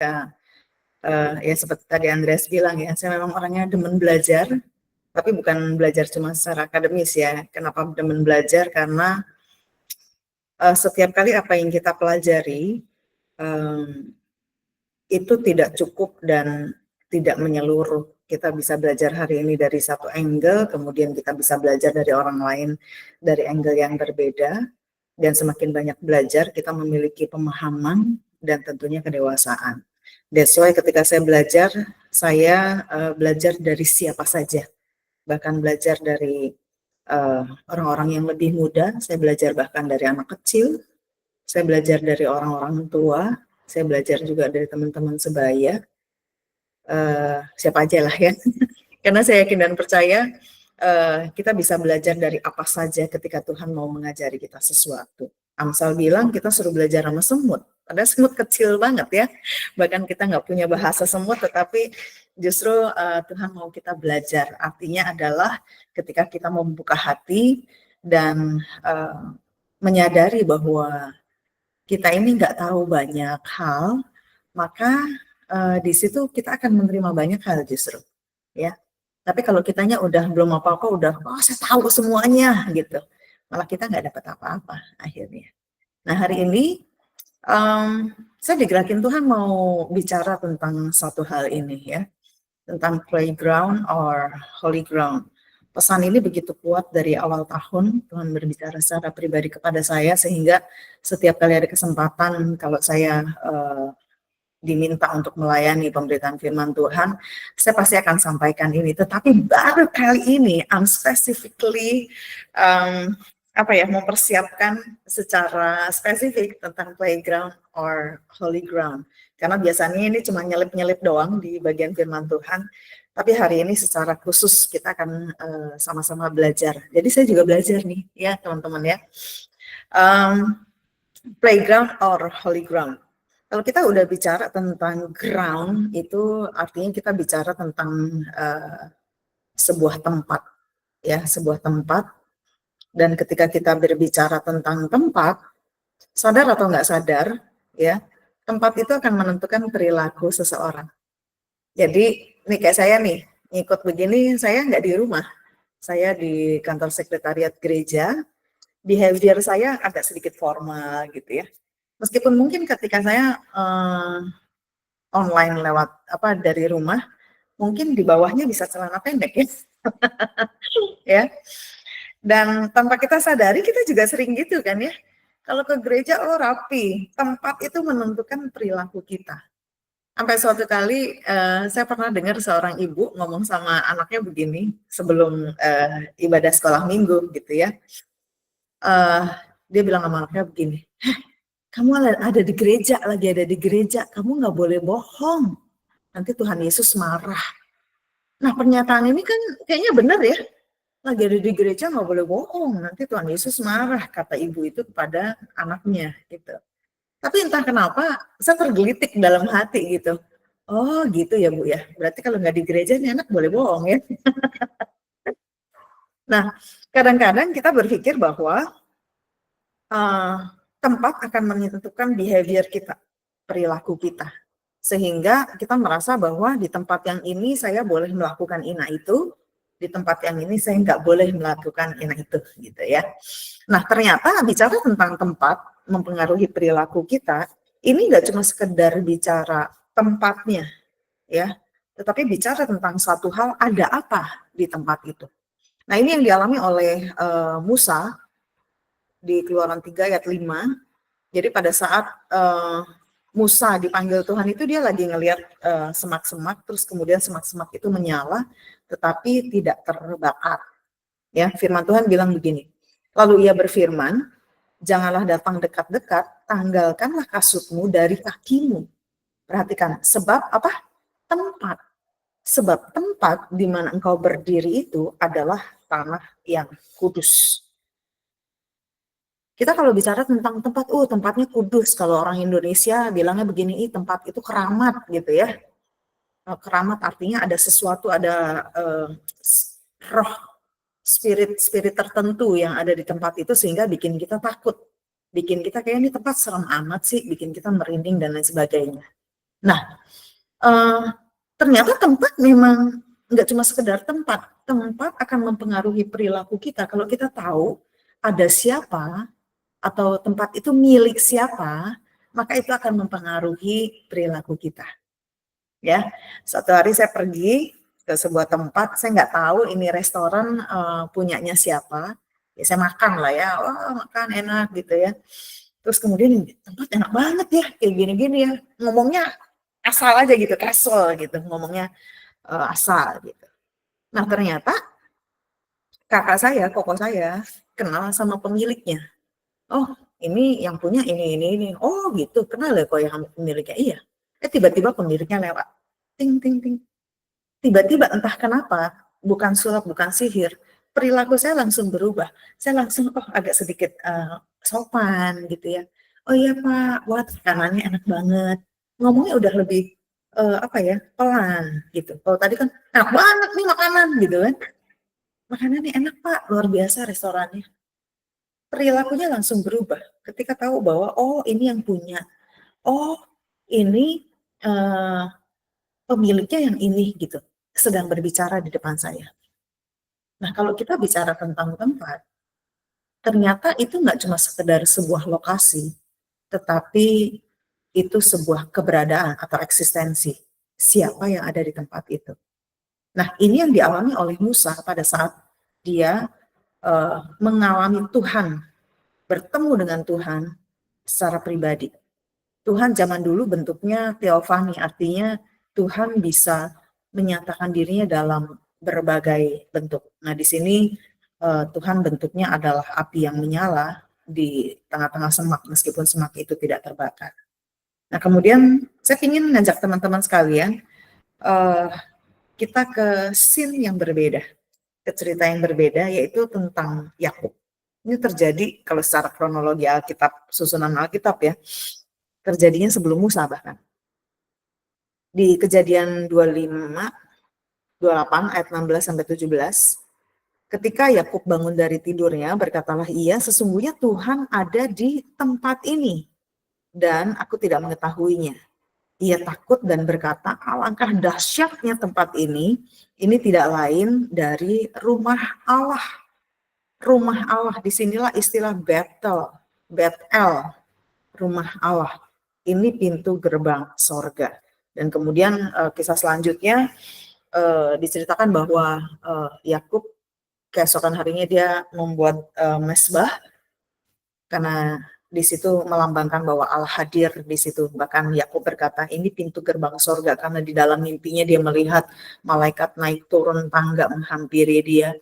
Ya seperti tadi Andreas bilang ya, saya memang orangnya demen belajar, tapi bukan belajar cuma secara akademis ya. Kenapa demen belajar? Karena setiap kali apa yang kita pelajari itu tidak cukup dan tidak menyeluruh. Kita bisa belajar hari ini dari satu angle, kemudian kita bisa belajar dari orang lain dari angle yang berbeda, dan semakin banyak belajar, kita memiliki pemahaman dan tentunya kedewasaan. That's why ketika saya belajar dari siapa saja, bahkan belajar dari orang-orang yang lebih muda, saya belajar bahkan dari anak kecil, saya belajar dari orang-orang tua, saya belajar juga dari teman-teman sebaya, siapa aja lah ya. Karena saya yakin dan percaya kita bisa belajar dari apa saja ketika Tuhan mau mengajari kita sesuatu. Amsal bilang kita suruh belajar sama semut. Padahal semut kecil banget ya. Bahkan kita nggak punya bahasa semut, tetapi justru Tuhan mau kita belajar. Artinya adalah ketika kita membuka hati dan menyadari bahwa kita ini nggak tahu banyak hal, maka di situ kita akan menerima banyak hal justru, ya. Tapi kalau kitanya udah belum apa-apa, udah, oh saya tahu semuanya gitu, malah kita nggak dapat apa-apa akhirnya. Nah hari ini saya digerakin Tuhan mau bicara tentang satu hal ini ya, tentang playground or holy ground. Pesan ini begitu kuat dari awal tahun, Tuhan berbicara secara pribadi kepada saya, sehingga setiap kali ada kesempatan, kalau saya diminta untuk melayani pemberitaan firman Tuhan, saya pasti akan sampaikan ini. Tetapi baru kali ini, I'm specifically mempersiapkan secara spesifik tentang playground or holy ground. Karena biasanya ini cuma nyelip-nyelip doang di bagian firman Tuhan. Tapi hari ini secara khusus kita akan sama-sama belajar. Jadi saya juga belajar nih, ya teman-teman ya. Playground or holy ground. Kalau kita udah bicara tentang ground, itu artinya kita bicara tentang sebuah tempat, ya, sebuah tempat. Dan ketika kita berbicara tentang tempat, sadar atau nggak sadar, ya, tempat itu akan menentukan perilaku seseorang. Jadi, nih kayak saya nih, ngikut begini, saya nggak di rumah, saya di kantor sekretariat gereja, behavior saya agak sedikit formal gitu ya. Meskipun mungkin ketika saya online lewat dari rumah, mungkin di bawahnya bisa celana pendek ya. Ya. Dan tanpa kita sadari kita juga sering gitu kan ya. Kalau ke gereja rapi, tempat itu menentukan perilaku kita. Sampai suatu kali saya pernah dengar seorang ibu ngomong sama anaknya begini sebelum ibadah sekolah minggu gitu ya. Dia bilang sama anaknya begini, kamu ada di gereja, lagi ada di gereja, kamu nggak boleh bohong, nanti Tuhan Yesus marah. Nah pernyataan ini kan kayaknya benar ya, lagi ada di gereja nggak boleh bohong, nanti Tuhan Yesus marah, kata ibu itu kepada anaknya gitu. Tapi entah kenapa saya tergelitik dalam hati gitu, oh gitu ya Bu ya, berarti kalau nggak di gereja nih anak boleh bohong ya. Nah kadang-kadang kita berpikir bahwa tempat akan menentukan behavior kita, perilaku kita. Sehingga kita merasa bahwa di tempat yang ini saya boleh melakukan ina itu, di tempat yang ini saya nggak boleh melakukan ina itu, gitu ya. Nah ternyata bicara tentang tempat mempengaruhi perilaku kita, ini nggak cuma sekedar bicara tempatnya, ya, tetapi bicara tentang satu hal, ada apa di tempat itu. Nah ini yang dialami oleh Musa di Keluaran 3 ayat 5. Jadi pada saat Musa dipanggil Tuhan itu dia lagi ngelihat semak-semak, terus kemudian semak-semak itu menyala tetapi tidak terbakar. Ya, firman Tuhan bilang begini. Lalu ia berfirman, janganlah datang dekat-dekat, tanggalkanlah kasutmu dari kakimu. Perhatikan, sebab apa? Tempat. Sebab tempat di mana engkau berdiri itu adalah tanah yang kudus. Kita kalau bicara tentang tempat, tempatnya kudus. Kalau orang Indonesia bilangnya begini, tempat itu keramat gitu ya. Keramat artinya ada sesuatu, ada roh, spirit tertentu yang ada di tempat itu sehingga bikin kita takut. Bikin kita kayak ini tempat serem amat sih, bikin kita merinding dan lain sebagainya. Nah, ternyata tempat memang nggak cuma sekedar tempat. Tempat akan mempengaruhi perilaku kita. Kalau kita tahu ada siapa atau tempat itu milik siapa, maka itu akan mempengaruhi perilaku kita. Ya, suatu hari saya pergi ke sebuah tempat, saya nggak tahu ini restoran punyanya siapa. Ya saya makan lah ya, wah makan enak gitu ya. Terus kemudian tempat enak banget ya, kayak gini-gini ya. Ngomongnya asal aja gitu, casual gitu, ngomongnya asal gitu. Nah ternyata kakak saya, koko saya, kenal sama pemiliknya. Oh ini yang punya ini. Oh gitu, kenal ya kok yang pemiliknya? Iya. Tiba-tiba pemiliknya lewat. Ting, ting, ting. Tiba-tiba entah kenapa, bukan sulap, bukan sihir, perilaku saya langsung berubah. Saya langsung, oh agak sedikit sopan gitu ya. Oh iya Pak, wah makanannya enak banget. Ngomongnya udah lebih, apa ya, pelan gitu. Kalau tadi kan, enak banget nih makanan gitu kan. Makanannya enak Pak, luar biasa restorannya. Perilakunya langsung berubah ketika tahu bahwa, oh ini yang punya. Oh ini pemiliknya yang ini gitu, sedang berbicara di depan saya. Nah, kalau kita bicara tentang tempat, ternyata itu nggak cuma sekedar sebuah lokasi, tetapi itu sebuah keberadaan atau eksistensi. Siapa yang ada di tempat itu. Nah, ini yang dialami oleh Musa pada saat dia mengalami Tuhan, bertemu dengan Tuhan secara pribadi. Tuhan zaman dulu bentuknya teofani, artinya Tuhan bisa menyatakan dirinya dalam berbagai bentuk. Nah, di sini Tuhan bentuknya adalah api yang menyala di tengah-tengah semak, meskipun semak itu tidak terbakar. Nah, kemudian saya ingin ngajak teman-teman sekalian, eh, kita ke scene yang berbeda, ke cerita yang berbeda, yaitu tentang Yakub. Ini terjadi kalau secara kronologi Alkitab, susunan Alkitab ya, terjadinya sebelum Musa bahkan. Di Kejadian 25, 28 ayat 16 sampai 17, ketika Yakub bangun dari tidurnya, berkatalah ia, sesungguhnya Tuhan ada di tempat ini dan aku tidak mengetahuinya. Ia takut dan berkata, alangkah dahsyatnya tempat ini tidak lain dari rumah Allah. Rumah Allah, disinilah istilah Betel, Betel, rumah Allah. Ini pintu gerbang sorga. Dan kemudian kisah selanjutnya diceritakan bahwa Yakub keesokan harinya dia membuat mesbah karena di situ melambangkan bahwa Allah hadir di situ. Bahkan Yakub berkata, ini pintu gerbang sorga, karena di dalam mimpinya dia melihat malaikat naik turun tangga menghampiri dia.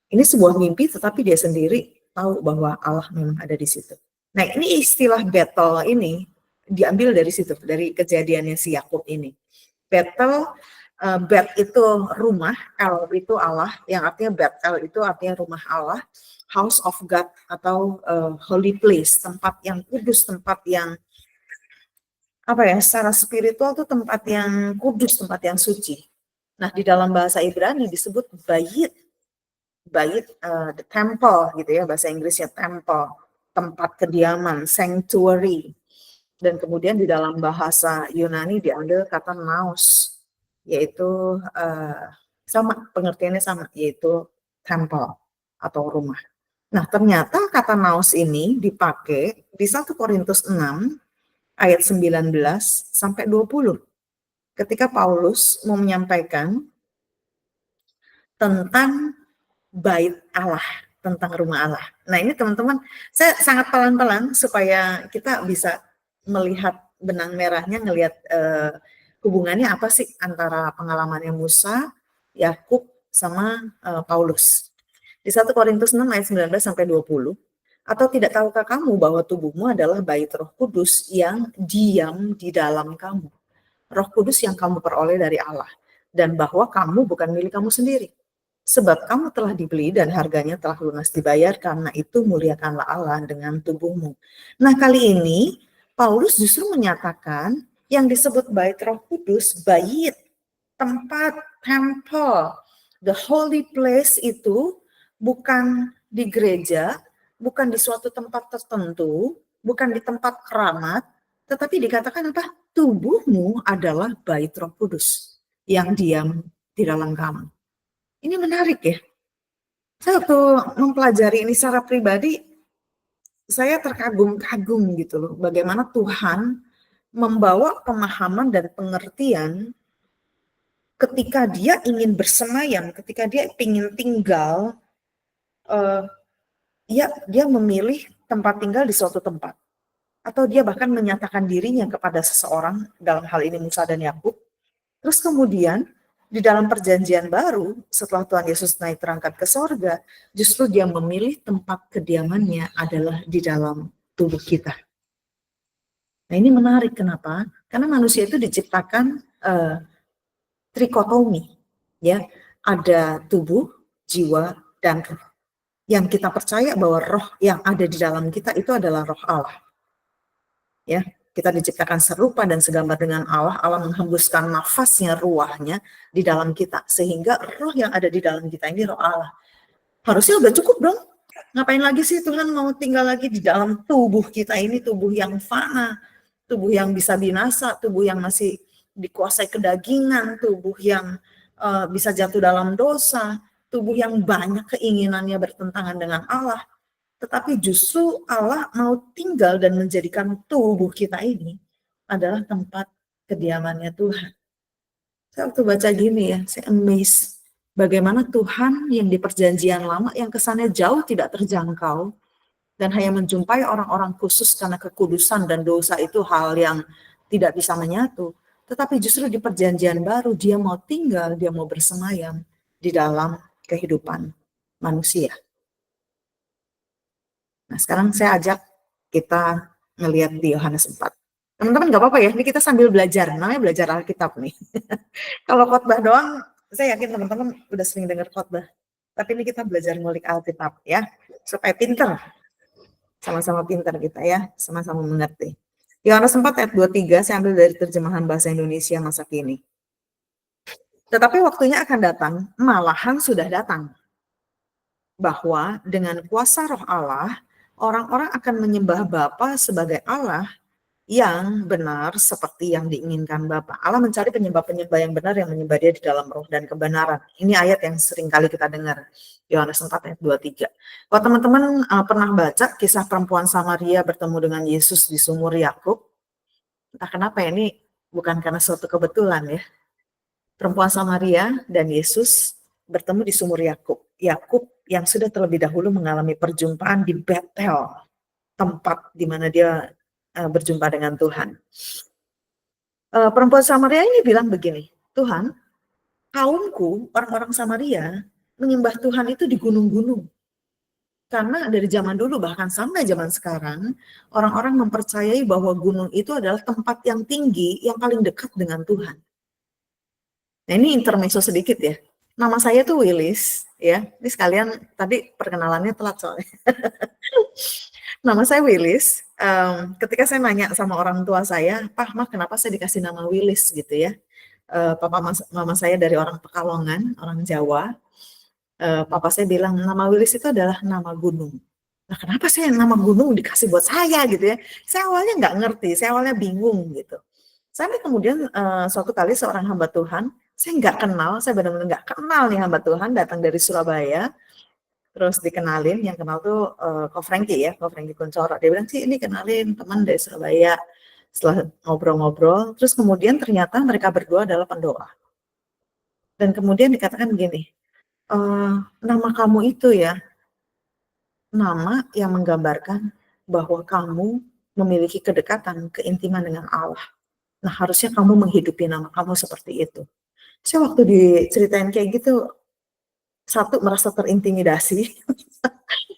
Ini sebuah mimpi, tetapi dia sendiri tahu bahwa Allah memang ada di situ. Nah, ini istilah battle ini diambil dari situ, dari kejadiannya si Yakub ini. Battle, Bet itu rumah, El itu Allah, yang artinya Betel itu artinya rumah Allah, house of God atau holy place, tempat yang kudus, tempat yang apa ya, secara spiritual tuh tempat yang kudus, tempat yang suci. Nah, di dalam bahasa Ibrani disebut bayit, the temple gitu ya, bahasa Inggrisnya temple, tempat kediaman, sanctuary. Dan kemudian di dalam bahasa Yunani diambil kata naos, yaitu sama, pengertiannya sama, yaitu temple atau rumah. Nah, ternyata kata naos ini dipakai di 1 Korintus 6 ayat 19 sampai 20. Ketika Paulus mau menyampaikan tentang bait Allah, tentang rumah Allah. Nah, ini teman-teman, saya sangat pelan-pelan supaya kita bisa melihat benang merahnya, ngelihat hubungannya apa sih antara pengalamannya Musa, Yakub, sama Paulus. Di 1 Korintus 6 ayat 19 sampai 20, atau tidak tahukah kamu bahwa tubuhmu adalah bait Roh Kudus yang diam di dalam kamu. Roh Kudus yang kamu peroleh dari Allah, dan bahwa kamu bukan milik kamu sendiri. Sebab kamu telah dibeli dan harganya telah lunas dibayar, karena itu muliakanlah Allah dengan tubuhmu. Nah, kali ini Paulus justru menyatakan yang disebut bait Roh Kudus, bait, tempat, temple, the holy place itu bukan di gereja, bukan di suatu tempat tertentu, bukan di tempat keramat, Tetapi dikatakan apa? Tubuhmu adalah bait Roh Kudus yang diam di dalam kamu. Ini menarik ya. Saya waktu mempelajari ini secara pribadi, saya terkagum-kagum gitu loh. Bagaimana Tuhan membawa pemahaman dan pengertian ketika dia ingin bersemayam, ketika dia ingin tinggal, dia memilih tempat tinggal di suatu tempat. Atau dia bahkan menyatakan dirinya kepada seseorang, dalam hal ini Musa dan Yakub. Terus kemudian di dalam perjanjian baru, setelah Tuhan Yesus naik terangkat ke sorga, justru dia memilih tempat kediamannya adalah di dalam tubuh kita. Nah ini menarik, kenapa? Karena manusia itu diciptakan trikotomi, ya, ada tubuh, jiwa, dan roh. Yang kita percaya bahwa roh yang ada di dalam kita itu adalah roh Allah. Ya, kita diciptakan serupa dan segambar dengan Allah. Allah menghembuskan nafasnya, ruahnya di dalam kita, sehingga roh yang ada di dalam kita ini roh Allah. Harusnya udah cukup dong. Ngapain lagi sih Tuhan mau tinggal lagi di dalam tubuh kita ini, tubuh yang fana, tubuh yang bisa binasa, tubuh yang masih dikuasai kedagingan, tubuh yang bisa jatuh dalam dosa, tubuh yang banyak keinginannya bertentangan dengan Allah. Tetapi justru Allah mau tinggal dan menjadikan tubuh kita ini adalah tempat kediamannya Tuhan. Saya waktu baca gini ya, saya amazed. Bagaimana Tuhan yang di perjanjian lama yang kesannya jauh tidak terjangkau dan hanya menjumpai orang-orang khusus karena kekudusan dan dosa itu hal yang tidak bisa menyatu. Tetapi justru di perjanjian baru dia mau tinggal, dia mau bersemayam di dalam kehidupan manusia. Nah, sekarang saya ajak kita ngelihat di Yohanes 4. Teman-teman nggak apa-apa ya, ini kita sambil belajar, namanya belajar Alkitab nih. Kalau khotbah doang, saya yakin teman-teman udah sering dengar khotbah. Tapi ini kita belajar ngulik Alkitab ya, supaya pinter. Sama-sama pinter kita ya, sama-sama mengerti. Yohanes 4 ayat 23, saya ambil dari terjemahan bahasa Indonesia masa kini. Tetapi waktunya akan datang, malahan sudah datang, bahwa dengan kuasa roh Allah, orang-orang akan menyembah Bapa sebagai Allah yang benar seperti yang diinginkan Bapa. Allah mencari penyembah-penyembah yang benar yang menyembah dia di dalam roh dan kebenaran. Ini ayat yang sering kali kita dengar. Yohanes 4 ayat 23. Kalau teman-teman pernah baca kisah perempuan Samaria bertemu dengan Yesus di sumur Yakub, entah kenapa ini bukan karena suatu kebetulan ya. Perempuan Samaria dan Yesus bertemu di sumur Yakub. Yakub yang sudah terlebih dahulu mengalami perjumpaan di Betel, tempat di mana dia berjumpa dengan Tuhan. Perempuan Samaria ini bilang begini, Tuhan, kaumku, orang-orang Samaria, menyembah Tuhan itu di gunung-gunung. Karena dari zaman dulu bahkan sampai zaman sekarang, orang-orang mempercayai bahwa gunung itu adalah tempat yang tinggi, yang paling dekat dengan Tuhan. Nah ini intermezzo sedikit ya. Nama saya tuh Willis, ya. Ini sekalian tadi perkenalannya telat soalnya. Nama saya Willis. Ketika saya nanya sama orang tua saya, Pak, Ma, kenapa saya dikasih nama Willis gitu ya? Mama saya dari orang Pekalongan, orang Jawa. Papa saya bilang nama Willis itu adalah nama gunung. Nah, kenapa saya nama gunung dikasih buat saya gitu ya? Saya awalnya nggak ngerti, saya awalnya bingung gitu. Sampai kemudian suatu kali seorang hamba Tuhan, saya nggak kenal, saya benar-benar nggak kenal nih hamba Tuhan, datang dari Surabaya, terus dikenalin, yang kenal tuh Ko Franky ya, Ko Franky Kuncoro. Dia bilang sih ini kenalin teman dari Surabaya. Setelah ngobrol-ngobrol, terus kemudian ternyata mereka berdua adalah pendoa. Dan kemudian dikatakan gini, nama kamu itu ya, nama yang menggambarkan bahwa kamu memiliki kedekatan, keintiman dengan Allah. Nah, harusnya kamu menghidupi nama kamu seperti itu. Saya waktu diceritain kayak gitu, satu merasa terintimidasi,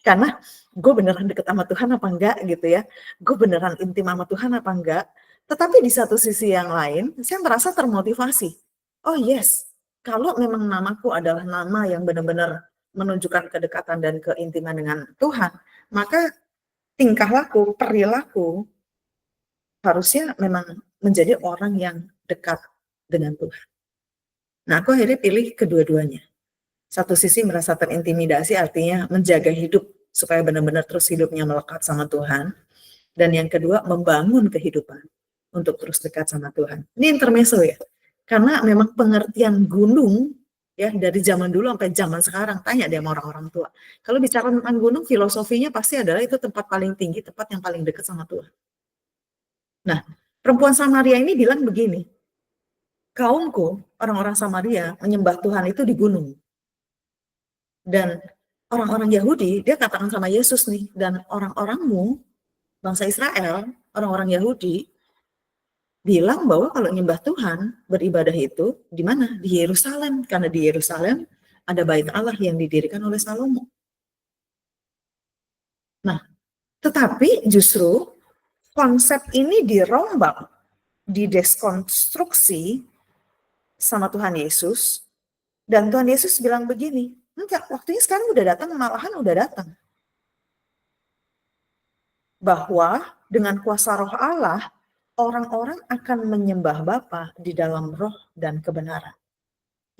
karena gue beneran deket sama Tuhan apa enggak gitu ya. Gue beneran intim sama Tuhan apa enggak. Tetapi di satu sisi yang lain, saya merasa termotivasi. Oh yes, kalau memang namaku adalah nama yang benar-benar menunjukkan kedekatan dan keintiman dengan Tuhan, maka tingkah laku, perilaku harusnya memang menjadi orang yang dekat dengan Tuhan. Nah, aku akhirnya pilih kedua-duanya. Satu sisi merasa terintimidasi, artinya menjaga hidup supaya benar-benar terus hidupnya melekat sama Tuhan. Dan yang kedua, membangun kehidupan untuk terus dekat sama Tuhan. Ini intermezzo ya, karena memang pengertian gunung ya dari zaman dulu sampai zaman sekarang, tanya deh sama orang-orang tua. Kalau bicara tentang gunung, filosofinya pasti adalah itu tempat paling tinggi, tempat yang paling dekat sama Tuhan. Nah, perempuan Samaria ini bilang begini, kaumku, orang-orang Samaria, menyembah Tuhan itu di gunung. Dan orang-orang Yahudi, dia katakan sama Yesus nih, dan orang-orangmu, bangsa Israel, orang-orang Yahudi, bilang bahwa kalau nyembah Tuhan, beribadah itu di mana? Di Yerusalem. Karena di Yerusalem ada bait Allah yang didirikan oleh Salomo. Nah, tetapi justru konsep ini dirombak, dideskonstruksi sama Tuhan Yesus, dan Tuhan Yesus bilang begini, enggak, waktunya sekarang udah datang, malahan udah datang. Bahwa dengan kuasa roh Allah, orang-orang akan menyembah Bapa di dalam roh dan kebenaran.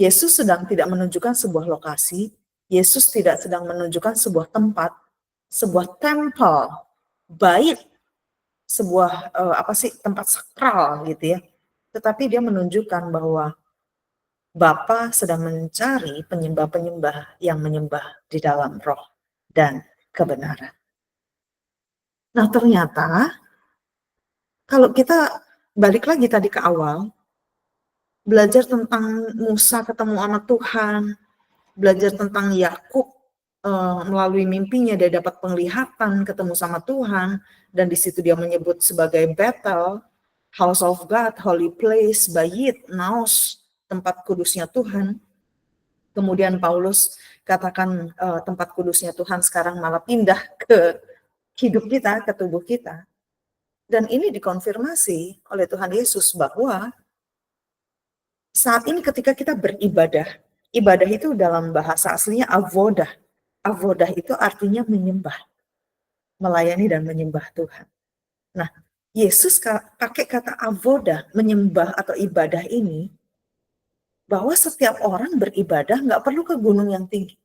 Yesus sedang tidak menunjukkan sebuah lokasi, Yesus tidak sedang menunjukkan sebuah tempat, sebuah temple, bait, sebuah tempat sakral gitu ya. Tetapi dia menunjukkan bahwa Bapa sedang mencari penyembah-penyembah yang menyembah di dalam roh dan kebenaran. Nah, ternyata kalau kita balik lagi tadi ke awal, belajar tentang Musa ketemu sama Tuhan, belajar tentang Yakub melalui mimpinya dia dapat penglihatan ketemu sama Tuhan, dan di situ dia menyebut sebagai Bethel, House of God, Holy Place, Bayit, Naos, tempat kudusnya Tuhan. Kemudian Paulus katakan tempat kudusnya Tuhan sekarang malah pindah ke hidup kita, ke tubuh kita. Dan ini dikonfirmasi oleh Tuhan Yesus bahwa saat ini ketika kita beribadah, ibadah itu dalam bahasa aslinya avodah. Avodah itu artinya menyembah, melayani dan menyembah Tuhan. Nah, Yesus pakai kata avodah, menyembah atau ibadah ini, bahwa setiap orang beribadah nggak perlu ke gunung yang tinggi.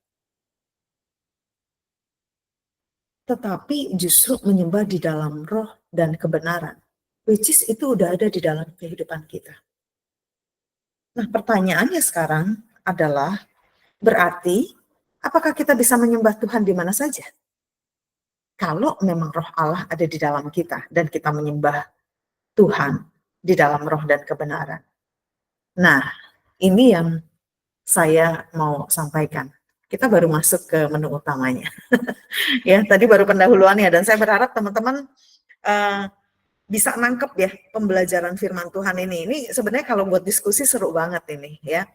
Tetapi justru menyembah di dalam roh dan kebenaran. Which is itu udah ada di dalam kehidupan kita. Nah, pertanyaannya sekarang adalah, berarti apakah kita bisa menyembah Tuhan di mana saja? Kalau memang roh Allah ada di dalam kita dan kita menyembah Tuhan di dalam roh dan kebenaran. Nah, ini yang saya mau sampaikan. Kita baru masuk ke menu utamanya. Ya, tadi baru pendahuluannya, dan saya berharap teman-teman bisa nangkep ya pembelajaran firman Tuhan ini. Ini sebenarnya kalau buat diskusi seru banget ini ya.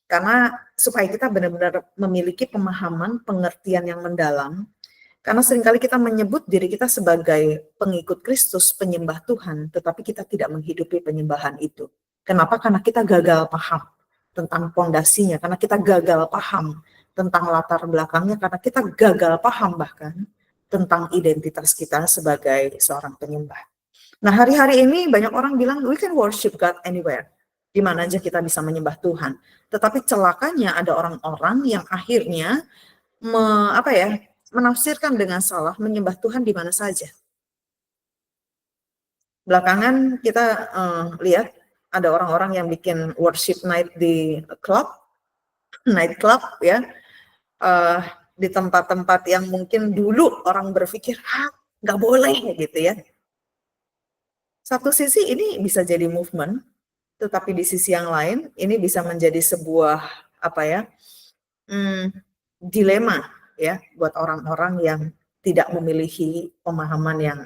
Karena supaya kita benar-benar memiliki pemahaman, pengertian yang mendalam. Karena seringkali kita menyebut diri kita sebagai pengikut Kristus, penyembah Tuhan, tetapi kita tidak menghidupi penyembahan itu. Kenapa? Karena kita gagal paham tentang fondasinya, karena kita gagal paham tentang latar belakangnya, karena kita gagal paham bahkan tentang identitas kita sebagai seorang penyembah. Nah, hari-hari ini banyak orang bilang, we can worship God anywhere. Di mana aja kita bisa menyembah Tuhan. Tetapi celakanya ada orang-orang yang akhirnya menafsirkan dengan salah menyembah Tuhan di mana saja. Belakangan kita lihat ada orang-orang yang bikin worship night di night club ya, di tempat-tempat yang mungkin dulu orang berpikir nggak boleh gitu ya. Satu sisi ini bisa jadi movement, tetapi di sisi yang lain ini bisa menjadi sebuah dilema ya buat orang-orang yang tidak memiliki pemahaman yang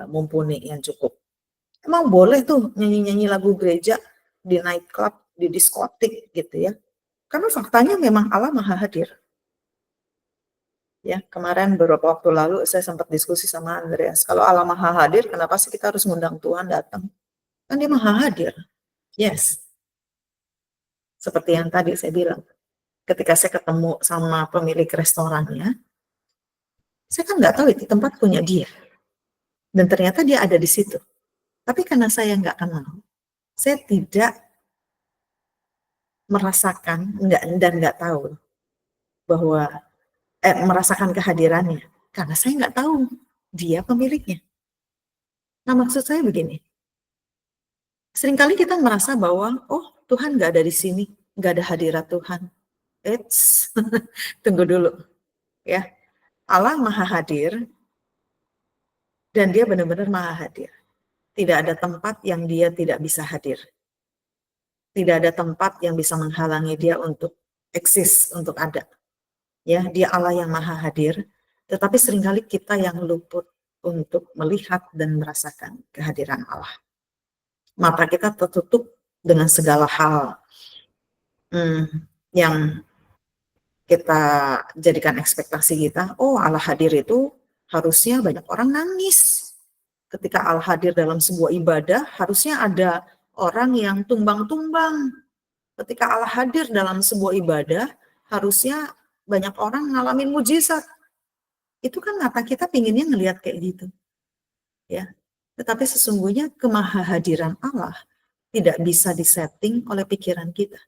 mumpuni, yang cukup. Emang boleh tuh nyanyi-nyanyi lagu gereja di night club, di diskotik gitu ya. Karena faktanya memang Allah Maha Hadir. Ya, kemarin beberapa waktu lalu saya sempat diskusi sama Andreas. Kalau Allah Maha Hadir, kenapa sih kita harus ngundang Tuhan datang? Kan dia Maha Hadir. Yes. Seperti yang tadi saya bilang. Ketika saya ketemu sama pemilik restorannya, saya kan nggak tahu itu tempat punya dia. Dan ternyata dia ada di situ. Tapi karena saya nggak kenal, saya tidak merasakan dan nggak tahu bahwa merasakan kehadirannya. Karena saya nggak tahu dia pemiliknya. Nah, maksud saya begini, Seringkali kita merasa bahwa, oh Tuhan nggak ada di sini, nggak ada hadirat Tuhan. Eits, tunggu dulu ya. Allah maha hadir dan dia benar-benar maha hadir. Tidak ada tempat yang dia tidak bisa hadir. Tidak ada tempat yang bisa menghalangi dia untuk eksis, untuk ada. Ya, dia Allah yang maha hadir, tetapi seringkali kita yang luput untuk melihat dan merasakan kehadiran Allah. Mata kita tertutup dengan segala hal yang kita jadikan ekspektasi kita. Oh, Allah hadir itu harusnya banyak orang nangis. Ketika Allah hadir dalam sebuah ibadah, harusnya ada orang yang tumbang-tumbang. Ketika Allah hadir dalam sebuah ibadah, harusnya banyak orang ngalamin mujizat. Itu kan mata kita pinginnya ngelihat kayak gitu, ya. Tetapi sesungguhnya kemahahadiran Allah tidak bisa disetting oleh pikiran kita.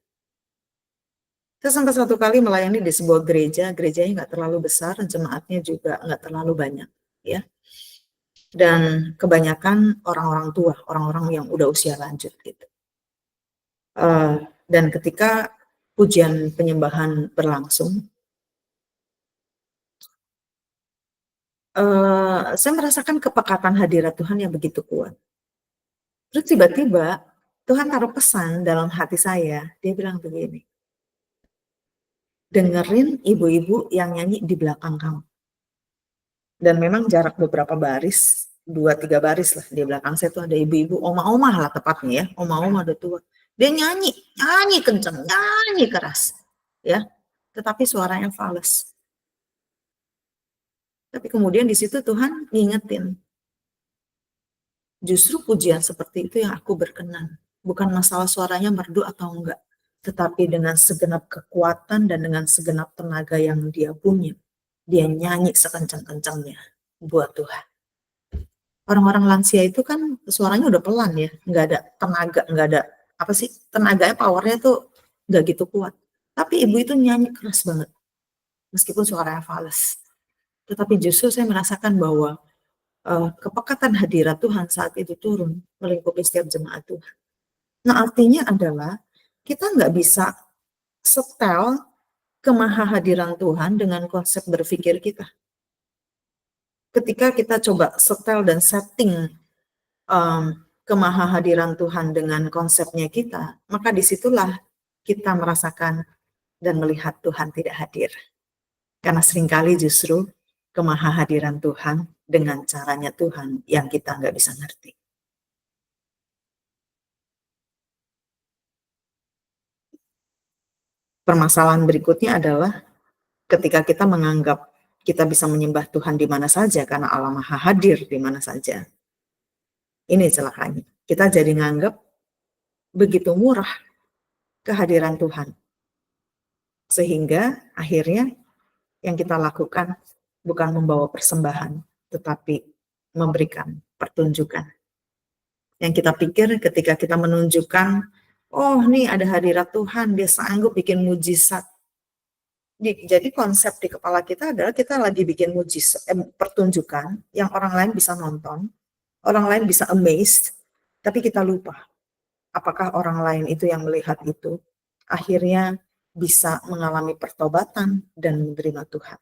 Saya sampai satu kali melayani di sebuah gereja, gerejanya nggak terlalu besar, jemaatnya juga nggak terlalu banyak, ya. Dan kebanyakan orang-orang tua, orang-orang yang udah usia lanjut gitu. Dan ketika pujian penyembahan berlangsung, saya merasakan kepekatan hadirat Tuhan yang begitu kuat. Terus tiba-tiba Tuhan taruh pesan dalam hati saya, dia bilang begini, dengerin ibu-ibu yang nyanyi di belakang kamu. Dan memang jarak beberapa baris, 2-3 baris lah di belakang saya tuh ada ibu-ibu, oma-oma lah tepatnya ya, oma-oma udah tua. Dia nyanyi kenceng, nyanyi keras, ya. Tetapi suaranya fals. Tapi kemudian di situ Tuhan ngingetin, justru pujian seperti itu yang aku berkenan. Bukan masalah suaranya merdu atau enggak, tetapi dengan segenap kekuatan dan dengan segenap tenaga yang dia punya, dia nyanyi sekencang-kencangnya buat Tuhan. Orang-orang lansia itu kan suaranya udah pelan ya, nggak ada tenaga, nggak ada apa sih, tenaganya, powernya tuh nggak gitu kuat. Tapi ibu itu nyanyi keras banget, meskipun suaranya fals. Tetapi justru saya merasakan bahwa kepekatan hadirat Tuhan saat itu turun melingkupi setiap jemaat Tuhan. Nah artinya adalah kita nggak bisa setel kemahahadiran Tuhan dengan konsep berpikir kita. Ketika kita coba setel dan setting kemahahadiran Tuhan dengan konsepnya kita, maka disitulah kita merasakan dan melihat Tuhan tidak hadir. Karena seringkali justru kemahahadiran Tuhan dengan caranya Tuhan yang kita nggak bisa ngerti. Permasalahan berikutnya adalah ketika kita menganggap kita bisa menyembah Tuhan di mana saja karena Allah Maha Hadir di mana saja. Ini celakanya. Kita jadi nganggap begitu murah kehadiran Tuhan. Sehingga akhirnya yang kita lakukan bukan membawa persembahan, tetapi memberikan pertunjukan. Yang kita pikir ketika kita menunjukkan, oh nih ada hadirat Tuhan, dia sanggup bikin mujizat. Jadi konsep di kepala kita adalah kita lagi bikin mujizat, pertunjukan yang orang lain bisa nonton, orang lain bisa amazed, tapi kita lupa apakah orang lain itu yang melihat itu akhirnya bisa mengalami pertobatan dan menerima Tuhan.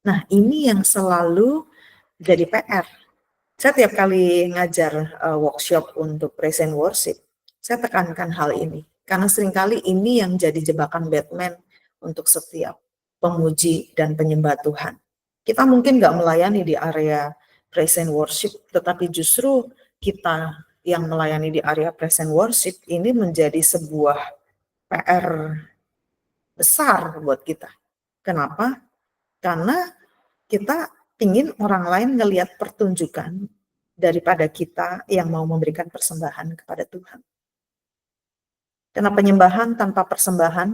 Nah, ini yang selalu jadi PR. Saya tiap kali ngajar workshop untuk praise and worship, saya tekankan hal ini. Karena seringkali ini yang jadi jebakan Batman untuk setiap pemuji dan penyembah Tuhan. Kita mungkin nggak melayani di area praise and worship, tetapi justru kita yang melayani di area praise and worship ini menjadi sebuah PR besar buat kita. Kenapa? Karena kita ingin orang lain ngelihat pertunjukan daripada kita yang mau memberikan persembahan kepada Tuhan. Karena penyembahan tanpa persembahan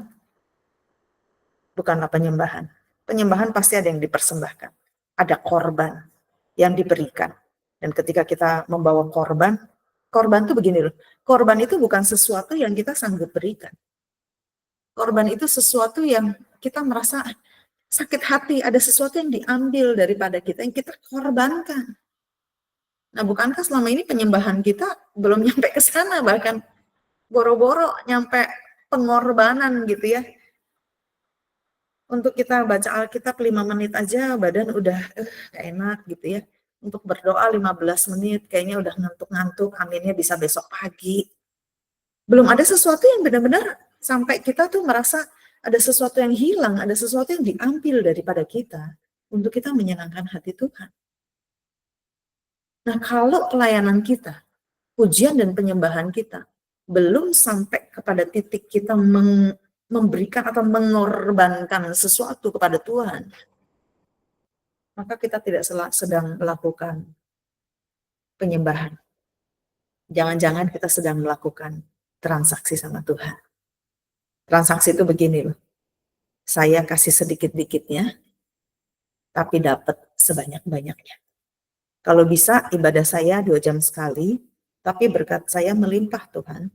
bukanlah penyembahan. Penyembahan pasti ada yang dipersembahkan. Ada korban yang diberikan. Dan ketika kita membawa korban, korban itu begini loh. Korban itu bukan sesuatu yang kita sanggup berikan. Korban itu sesuatu yang kita merasa sakit hati, ada sesuatu yang diambil daripada kita, yang kita korbankan. Nah, bukankah selama ini penyembahan kita belum nyampe ke sana, bahkan boro-boro nyampe pengorbanan gitu ya. Untuk kita baca Alkitab 5 menit aja badan udah gak enak gitu ya. Untuk berdoa 15 menit kayaknya udah ngantuk-ngantuk, aminnya bisa besok pagi. Belum ada sesuatu yang benar-benar sampai kita tuh merasa ada sesuatu yang hilang, ada sesuatu yang diambil daripada kita untuk kita menyenangkan hati Tuhan. Nah, kalau pelayanan kita, pujian dan penyembahan kita belum sampai kepada titik kita memberikan atau mengorbankan sesuatu kepada Tuhan, maka kita tidak sedang melakukan penyembahan. Jangan-jangan kita sedang melakukan transaksi sama Tuhan. Transaksi itu begini loh, saya kasih sedikit-dikitnya, tapi dapat sebanyak-banyaknya. Kalau bisa ibadah saya 2 jam sekali, tapi berkat saya melimpah Tuhan.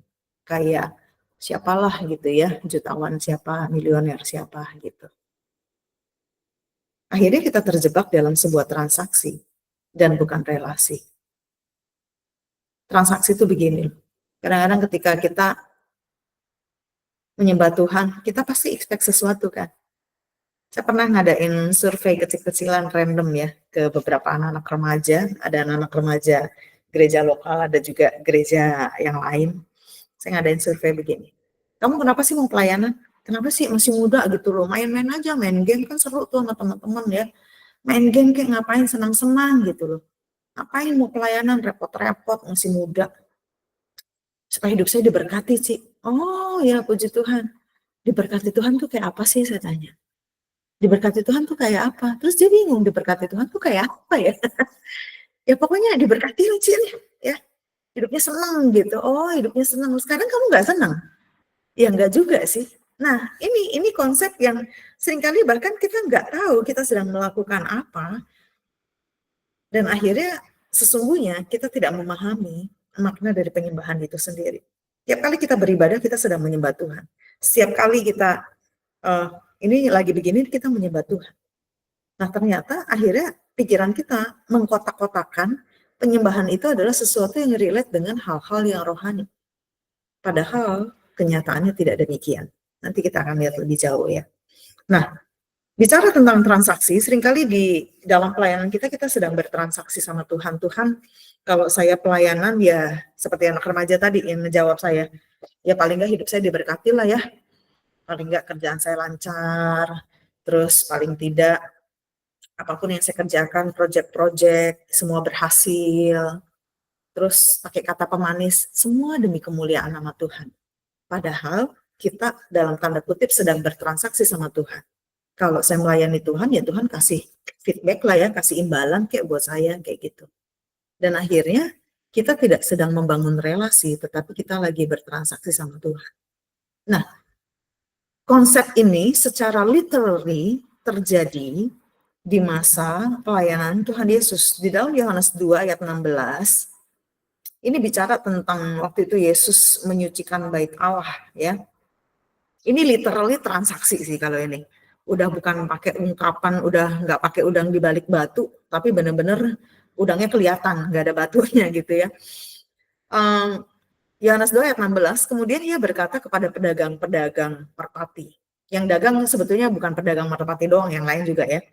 Kayak siapalah gitu ya, jutawan siapa, miliuner siapa gitu. Akhirnya kita terjebak dalam sebuah transaksi dan bukan relasi. Transaksi itu begini, kadang-kadang ketika kita menyembah Tuhan, kita pasti expect sesuatu kan. Saya pernah ngadain survei kecil-kecilan random ya ke beberapa anak-anak remaja, ada anak-anak remaja gereja lokal, ada juga gereja yang lain. Saya ngadain survei begini, kamu kenapa sih mau pelayanan? Kenapa sih masih muda gitu loh, main-main aja, main game kan seru tuh sama teman-teman ya. Main game kayak ngapain, senang-senang gitu loh. Ngapain mau pelayanan, repot-repot, masih muda. Supaya hidup saya diberkati sih. Oh ya puji Tuhan. Diberkati Tuhan tuh kayak apa sih, saya tanya. Diberkati Tuhan tuh kayak apa? Terus dia bingung, diberkati Tuhan tuh kayak apa ya? Ya pokoknya diberkati aja ya. Hidupnya senang gitu. Oh hidupnya senang. Sekarang kamu nggak senang? Ya enggak juga sih. Nah ini konsep yang seringkali bahkan kita nggak tahu kita sedang melakukan apa. Dan akhirnya sesungguhnya kita tidak memahami makna dari penyembahan itu sendiri. Tiap kali kita beribadah kita sedang menyembah Tuhan. Setiap kali kita ini lagi begini kita menyembah Tuhan. Nah ternyata akhirnya pikiran kita mengkotak-kotakan penyembahan itu adalah sesuatu yang relate dengan hal-hal yang rohani. Padahal kenyataannya tidak demikian. Nanti kita akan lihat lebih jauh ya. Nah, bicara tentang transaksi, seringkali di dalam pelayanan kita sedang bertransaksi sama Tuhan. Tuhan, kalau saya pelayanan ya seperti anak remaja tadi yang menjawab saya, ya paling nggak hidup saya diberkati lah ya. Paling nggak kerjaan saya lancar, terus paling tidak apapun yang saya kerjakan, proyek-proyek, semua berhasil. Terus pakai kata pemanis, semua demi kemuliaan nama Tuhan. Padahal kita dalam tanda kutip sedang bertransaksi sama Tuhan. Kalau saya melayani Tuhan, ya Tuhan kasih feedback lah ya, kasih imbalan kayak buat saya, kayak gitu. Dan akhirnya kita tidak sedang membangun relasi, tetapi kita lagi bertransaksi sama Tuhan. Nah, konsep ini secara literally terjadi di masa pelayanan Tuhan Yesus. Di dalam Yohanes 2 ayat 16, ini bicara tentang waktu itu Yesus menyucikan bait Allah ya. Ini literally transaksi sih kalau ini. Udah bukan pakai ungkapan, udah nggak pakai udang di balik batu, tapi benar-benar udangnya kelihatan, nggak ada batunya gitu ya. Yohanes 2 ayat 16, kemudian ia berkata kepada pedagang-pedagang merpati. Yang dagang sebetulnya bukan pedagang merpati doang, yang lain juga ya.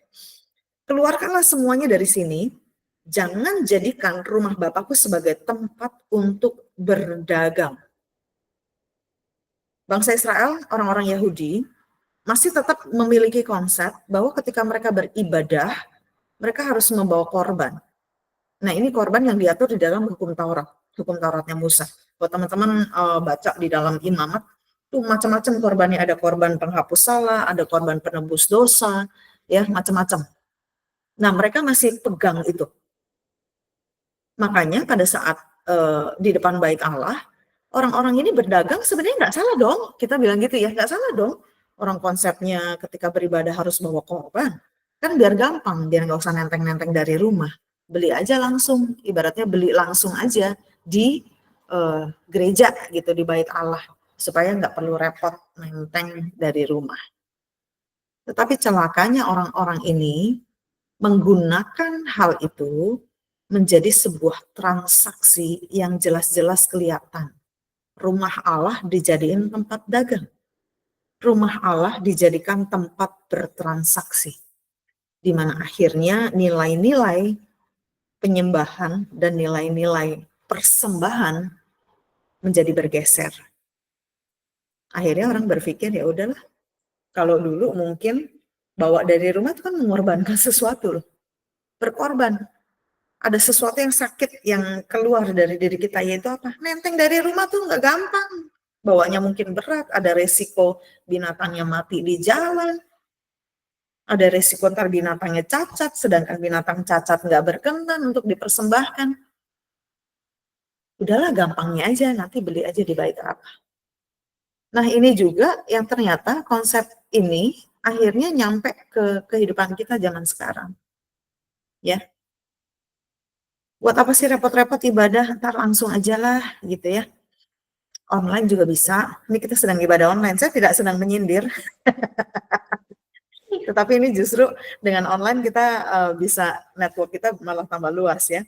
Keluarkanlah semuanya dari sini, jangan jadikan rumah Bapakku sebagai tempat untuk berdagang. Bangsa Israel, orang-orang Yahudi, masih tetap memiliki konsep bahwa ketika mereka beribadah, mereka harus membawa korban. Nah, ini korban yang diatur di dalam hukum Tauratnya Musa. Kalau teman-teman baca di dalam Imamat, tuh macam-macam korbannya, ada korban penghapus salah, ada korban penebus dosa, ya macam-macam. Nah, mereka masih pegang itu. Makanya pada saat di depan bait Allah, orang-orang ini berdagang sebenarnya nggak salah dong. Kita bilang gitu ya, nggak salah dong. Orang konsepnya ketika beribadah harus bawa korban. Kan biar gampang, biar nggak usah nenteng-nenteng dari rumah. Beli aja langsung, ibaratnya beli langsung aja di gereja gitu, di bait Allah. Supaya nggak perlu repot nenteng dari rumah. Tetapi celakanya orang-orang ini menggunakan hal itu menjadi sebuah transaksi yang jelas-jelas kelihatan. Rumah Allah dijadikan tempat dagang. Rumah Allah dijadikan tempat bertransaksi, di mana akhirnya nilai-nilai penyembahan dan nilai-nilai persembahan menjadi bergeser. Akhirnya orang berpikir, ya udahlah, kalau dulu mungkin bawa dari rumah itu kan mengorbankan sesuatu loh, berkorban. Ada sesuatu yang sakit yang keluar dari diri kita, yaitu apa? Nenteng dari rumah tuh nggak gampang. Bawanya mungkin berat, ada resiko binatangnya mati di jalan, ada resiko ntar binatangnya cacat, sedangkan binatang cacat nggak berkenan untuk dipersembahkan. Udahlah gampangnya aja, nanti beli aja di Bait Apa. Nah ini juga yang ternyata konsep ini akhirnya nyampe ke kehidupan kita zaman sekarang. Ya, buat apa sih repot-repot ibadah, ntar langsung aja lah gitu ya. Online juga bisa. Ini kita sedang ibadah online. Saya tidak sedang menyindir, tetapi ini justru dengan online kita bisa network kita malah tambah luas ya.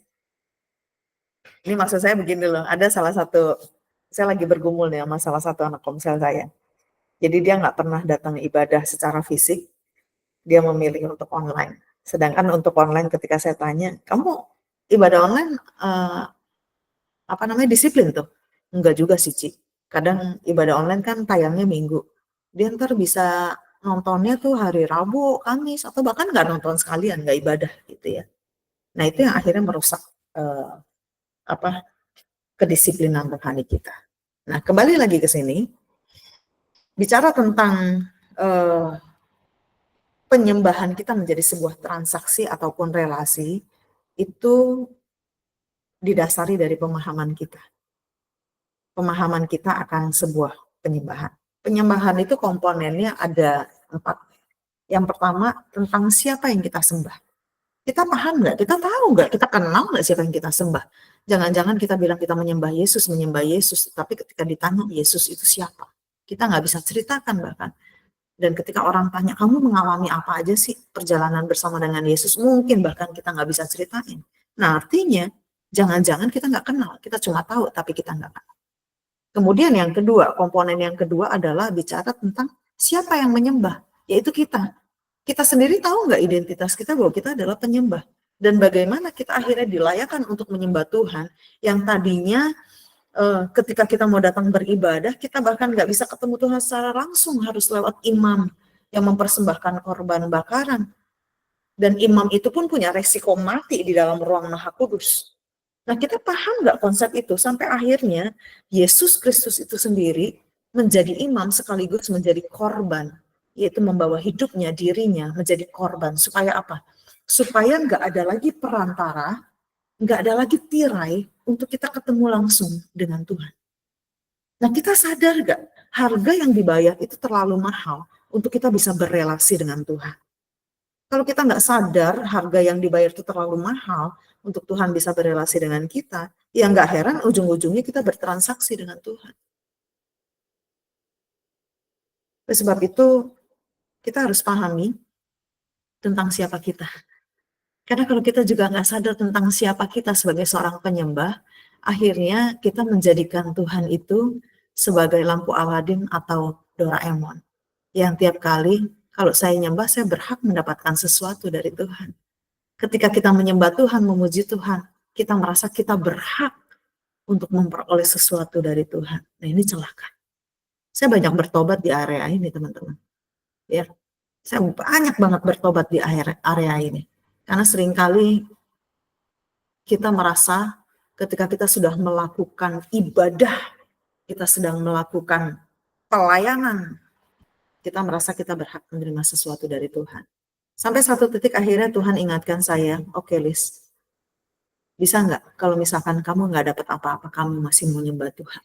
Ini maksud saya begini loh, ada salah satu, saya lagi bergumul nih sama salah satu anak komsel saya. Jadi dia nggak pernah datang ibadah secara fisik, dia memilih untuk online. Sedangkan untuk online ketika saya tanya, kamu ibadah online apa namanya disiplin tuh? Enggak juga sih, Ci. Kadang ibadah online kan tayangnya Minggu. Dia ntar bisa nontonnya tuh hari Rabu, Kamis, atau bahkan nggak nonton sekalian, nggak ibadah gitu ya. Nah itu yang akhirnya merusak eh, apa kedisiplinan rohani kita. Nah kembali lagi ke sini, bicara tentang eh, penyembahan kita menjadi sebuah transaksi ataupun relasi, itu didasari dari pemahaman kita. Pemahaman kita akan sebuah penyembahan. Penyembahan itu komponennya ada 4. Yang pertama, tentang siapa yang kita sembah. Kita paham nggak? Kita tahu nggak? Kita kenal nggak siapa yang kita sembah? Jangan-jangan kita bilang kita menyembah Yesus, tapi ketika ditanya Yesus itu siapa? Kita nggak bisa ceritakan bahkan. Dan ketika orang tanya, kamu mengalami apa aja sih perjalanan bersama dengan Yesus? Mungkin bahkan kita nggak bisa ceritain. Nah artinya, jangan-jangan kita nggak kenal. Kita cuma tahu, tapi kita nggak kenal. Kemudian yang kedua, komponen yang kedua adalah bicara tentang siapa yang menyembah, yaitu kita. Kita sendiri tahu nggak identitas kita bahwa kita adalah penyembah. Dan bagaimana kita akhirnya dilayakkan untuk menyembah Tuhan yang tadinya ketika kita mau datang beribadah, kita bahkan nggak bisa ketemu Tuhan secara langsung, harus lewat imam yang mempersembahkan korban bakaran. Dan imam itu pun punya resiko mati di dalam ruang Maha Kudus. Nah, kita paham nggak konsep itu? Sampai akhirnya Yesus Kristus itu sendiri menjadi imam sekaligus menjadi korban, yaitu membawa hidupnya, dirinya menjadi korban. Supaya apa? Supaya nggak ada lagi perantara, nggak ada lagi tirai untuk kita ketemu langsung dengan Tuhan. Nah, kita sadar nggak? Harga yang dibayar itu terlalu mahal untuk kita bisa berelasi dengan Tuhan. Kalau kita nggak sadar harga yang dibayar itu terlalu mahal untuk Tuhan bisa berelasi dengan kita, ya nggak heran ujung-ujungnya kita bertransaksi dengan Tuhan. Oleh sebab itu, kita harus pahami tentang siapa kita. Karena kalau kita juga nggak sadar tentang siapa kita sebagai seorang penyembah, akhirnya kita menjadikan Tuhan itu sebagai lampu Aladin atau Doraemon. Yang tiap kali kalau saya nyembah, saya berhak mendapatkan sesuatu dari Tuhan. Ketika kita menyembah Tuhan, memuji Tuhan, kita merasa kita berhak untuk memperoleh sesuatu dari Tuhan. Nah ini celaka. Saya banyak bertobat di area ini teman-teman. Ya, saya banyak banget bertobat di area ini. Karena seringkali kita merasa ketika kita sudah melakukan ibadah, kita sedang melakukan pelayanan, kita merasa kita berhak menerima sesuatu dari Tuhan. Sampai satu titik akhirnya Tuhan ingatkan saya, oke Lis, bisa nggak kalau misalkan kamu nggak dapat apa-apa, kamu masih mau nyembah Tuhan?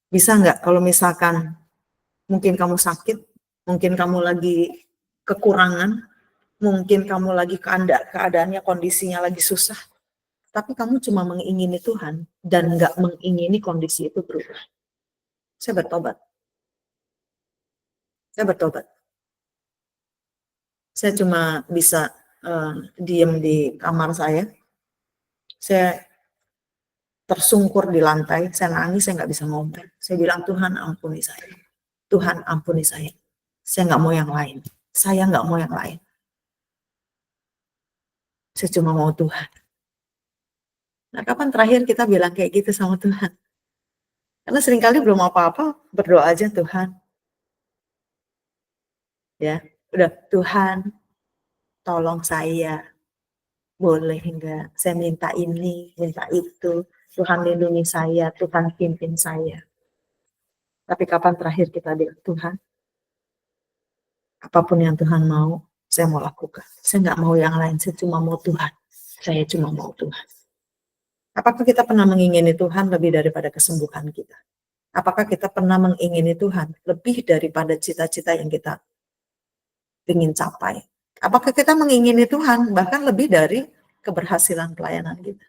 Bisa nggak kalau misalkan mungkin kamu sakit, mungkin kamu lagi kekurangan, mungkin kamu lagi keadaannya, kondisinya lagi susah, tapi kamu cuma mengingini Tuhan dan nggak mengingini kondisi itu berubah. Saya bertobat. Saya bertobat. Saya cuma bisa diem di kamar saya tersungkur di lantai, saya nangis, saya nggak bisa ngomong. Saya bilang, Tuhan ampuni saya. Tuhan ampuni saya. Saya nggak mau yang lain. Saya nggak mau yang lain. Saya cuma mau Tuhan. Nah, kapan terakhir kita bilang kayak gitu sama Tuhan? Karena seringkali belum apa-apa, berdoa aja Tuhan. Ya, udah Tuhan, tolong saya. Boleh enggak? Saya minta ini, minta itu. Tuhan lindungi saya, Tuhan pimpin saya. Tapi kapan terakhir kita bilang, Tuhan, apapun yang Tuhan mau, saya mau lakukan. Saya nggak mau yang lain, saya cuma mau Tuhan. Saya cuma mau Tuhan. Apakah kita pernah mengingini Tuhan lebih daripada kesembuhan kita? Apakah kita pernah mengingini Tuhan lebih daripada cita-cita yang kita ingin capai? Apakah kita mengingini Tuhan bahkan lebih dari keberhasilan pelayanan kita?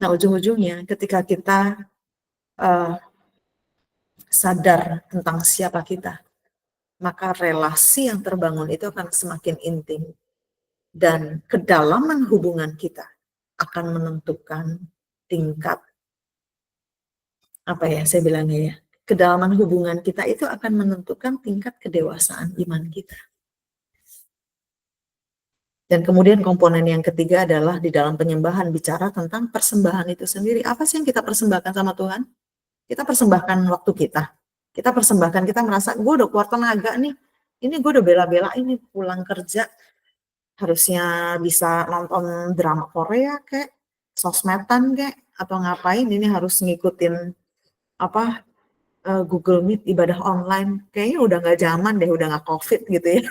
Nah, ujung-ujungnya ketika kita sadar tentang siapa kita, maka relasi yang terbangun itu akan semakin intim. Dan kedalaman hubungan kita akan menentukan tingkat, apa ya saya bilangnya ya, kedalaman hubungan kita itu akan menentukan tingkat kedewasaan iman kita. Dan kemudian komponen yang ketiga adalah di dalam penyembahan bicara tentang persembahan itu sendiri. Apa sih yang kita persembahkan sama Tuhan? Kita persembahkan waktu kita. Kita persembahkan, kita merasa, gue udah keluar tenaga nih. Ini gue udah bela-bela ini pulang kerja. Harusnya bisa nonton drama Korea kayak, sosmedan kayak, atau ngapain, ini harus ngikutin apa Google Meet ibadah online. Kayaknya udah nggak zaman deh, udah nggak COVID gitu ya.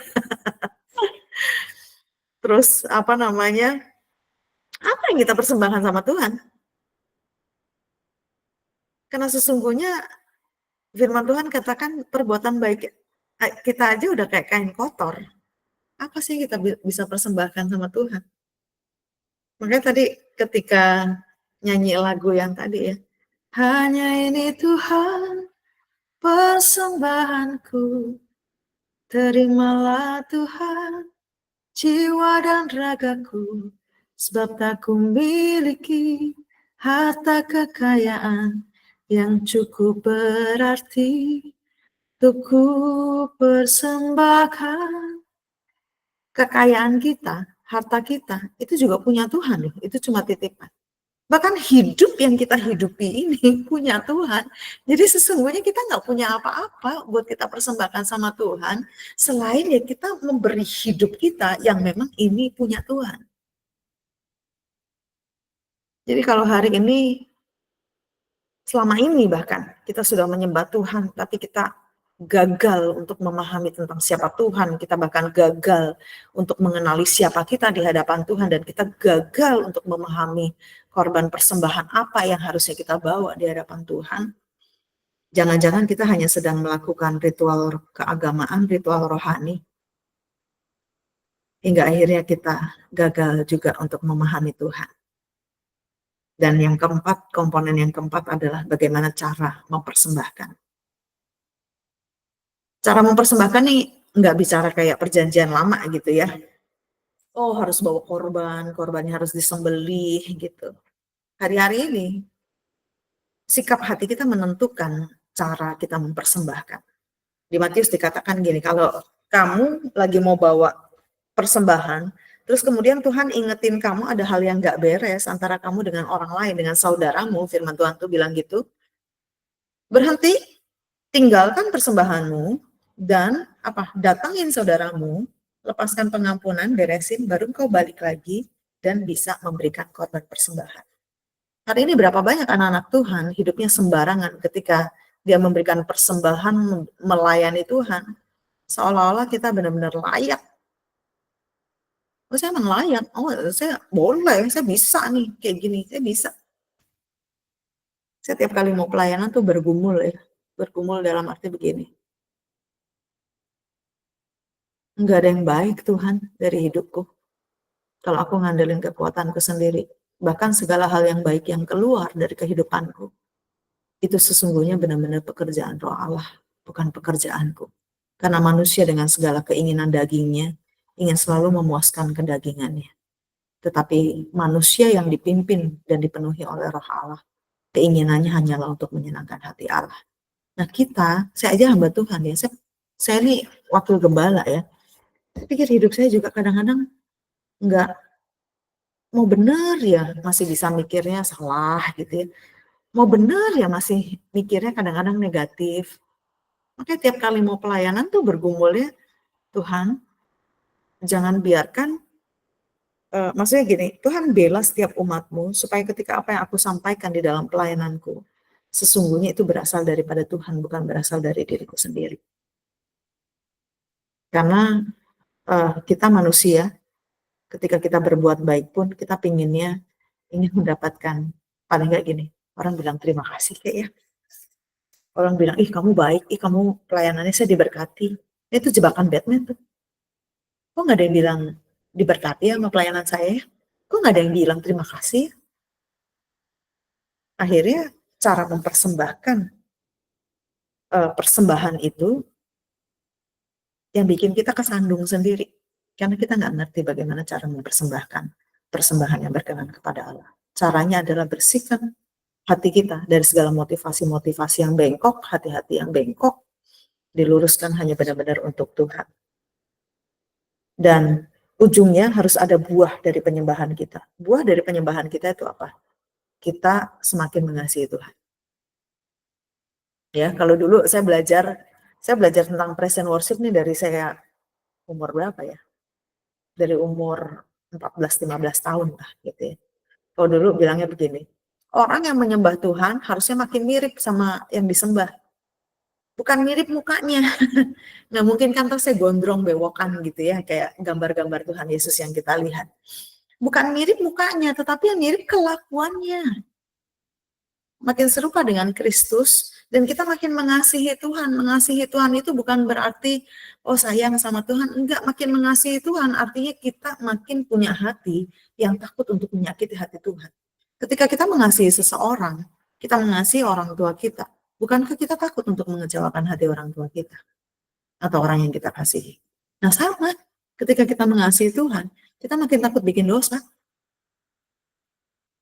Terus apa namanya, apa yang kita persembahkan sama Tuhan? Karena sesungguhnya firman Tuhan katakan perbuatan baik kita aja udah kayak kain kotor. Apa sih kita bisa persembahkan sama Tuhan? Makanya tadi ketika nyanyi lagu yang tadi ya, hanya ini Tuhan persembahanku, terimalah Tuhan jiwa dan ragaku, sebab tak kumiliki harta kekayaan yang cukup berarti untuk ku persembahkan. Kekayaan kita, harta kita, itu juga punya Tuhan loh, itu cuma titipan. Bahkan hidup yang kita hidupi ini punya Tuhan. Jadi sesungguhnya kita nggak punya apa-apa buat kita persembahkan sama Tuhan, selain ya kita memberi hidup kita yang memang ini punya Tuhan. Jadi kalau hari ini, selama ini bahkan, kita sudah menyembah Tuhan, tapi kita gagal untuk memahami tentang siapa Tuhan, kita bahkan gagal untuk mengenali siapa kita di hadapan Tuhan, dan kita gagal untuk memahami korban persembahan apa yang harusnya kita bawa di hadapan Tuhan. Jangan-jangan kita hanya sedang melakukan ritual keagamaan, ritual rohani, hingga akhirnya kita gagal juga untuk memahami Tuhan. Dan yang keempat, komponen yang keempat adalah bagaimana cara mempersembahkan. Cara mempersembahkan nih nggak bicara kayak perjanjian lama gitu ya. Oh harus bawa korban, korbannya harus disembelih gitu. Hari-hari ini sikap hati kita menentukan cara kita mempersembahkan. Di Matius dikatakan gini, kalau kamu lagi mau bawa persembahan, terus kemudian Tuhan ingetin kamu ada hal yang nggak beres antara kamu dengan orang lain, dengan saudaramu, firman Tuhan tuh bilang gitu, berhenti, tinggalkan persembahanmu, dan datangin saudaramu, lepaskan pengampunan, beresin, baru kau balik lagi dan bisa memberikan korban persembahan. Hari ini berapa banyak anak-anak Tuhan hidupnya sembarangan ketika dia memberikan persembahan, melayani Tuhan, seolah-olah kita benar-benar layak. Oh saya emang layak, oh saya boleh, saya bisa nih kayak gini, saya bisa. Saya tiap kali mau pelayanan tuh bergumul ya, bergumul dalam arti begini. Enggak ada yang baik Tuhan dari hidupku. Kalau aku ngandelin kekuatanku sendiri, bahkan segala hal yang baik yang keluar dari kehidupanku, itu sesungguhnya benar-benar pekerjaan Roh Allah, bukan pekerjaanku. Karena manusia dengan segala keinginan dagingnya ingin selalu memuaskan kedagingannya. Tetapi manusia yang dipimpin dan dipenuhi oleh Roh Allah, keinginannya hanyalah untuk menyenangkan hati Allah. Nah saya aja hamba Tuhan ya, saya ini wakil gembala ya. Saya pikir hidup saya juga kadang-kadang nggak mau benar ya masih bisa mikirnya salah gitu ya. Mau benar ya masih mikirnya kadang-kadang negatif. Makanya tiap kali mau pelayanan tuh bergumulnya, Tuhan jangan biarkan, maksudnya gini, Tuhan bela setiap umatmu supaya ketika apa yang aku sampaikan di dalam pelayananku, sesungguhnya itu berasal daripada Tuhan, bukan berasal dari diriku sendiri. Karena kita manusia, ketika kita berbuat baik pun, kita pinginnya ingin mendapatkan, paling nggak gini, orang bilang terima kasih kayak ya. Orang bilang, ih kamu baik, ih kamu pelayanannya saya diberkati. Itu jebakan Batman tuh. Kok nggak ada yang bilang diberkati sama pelayanan saya? Kok nggak ada yang bilang terima kasih? Akhirnya cara mempersembahkan persembahan itu yang bikin kita kesandung sendiri. Karena kita nggak ngerti bagaimana cara mempersembahkan persembahan yang berkenan kepada Allah. Caranya adalah bersihkan hati kita dari segala motivasi-motivasi yang bengkok, hati-hati yang bengkok, diluruskan hanya benar-benar untuk Tuhan. Dan ujungnya harus ada buah dari penyembahan kita. Buah dari penyembahan kita itu apa? Kita semakin mengasihi Tuhan. Ya, kalau dulu saya belajar tentang praise and worship nih dari saya umur berapa ya? Dari umur 14-15 tahun lah gitu ya. Kalau dulu bilangnya begini, orang yang menyembah Tuhan harusnya makin mirip sama yang disembah. Bukan mirip mukanya. Nah mungkin kan saya gondrong bewokan gitu ya, kayak gambar-gambar Tuhan Yesus yang kita lihat. Bukan mirip mukanya, tetapi yang mirip kelakuannya. Makin serupa dengan Kristus, dan kita makin mengasihi Tuhan. Mengasihi Tuhan itu bukan berarti, oh sayang sama Tuhan. Enggak, makin mengasihi Tuhan artinya kita makin punya hati yang takut untuk menyakiti hati Tuhan. Ketika kita mengasihi seseorang, kita mengasihi orang tua kita. Bukankah kita takut untuk mengecewakan hati orang tua kita? Atau orang yang kita kasihi? Nah sama, ketika kita mengasihi Tuhan, kita makin takut bikin dosa.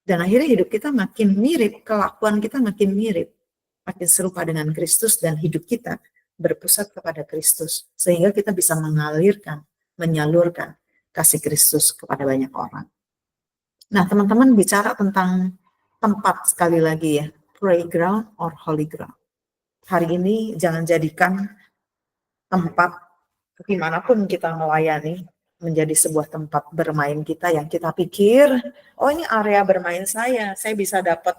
Dan akhirnya hidup kita makin mirip, kelakuan kita makin mirip, makin serupa dengan Kristus, dan hidup kita berpusat kepada Kristus. Sehingga kita bisa mengalirkan, menyalurkan kasih Kristus kepada banyak orang. Nah, teman-teman bicara tentang tempat sekali lagi ya, playground or holy ground. Hari ini jangan jadikan tempat dimanapun kita melayani menjadi sebuah tempat bermain kita yang kita pikir, oh ini area bermain saya bisa dapat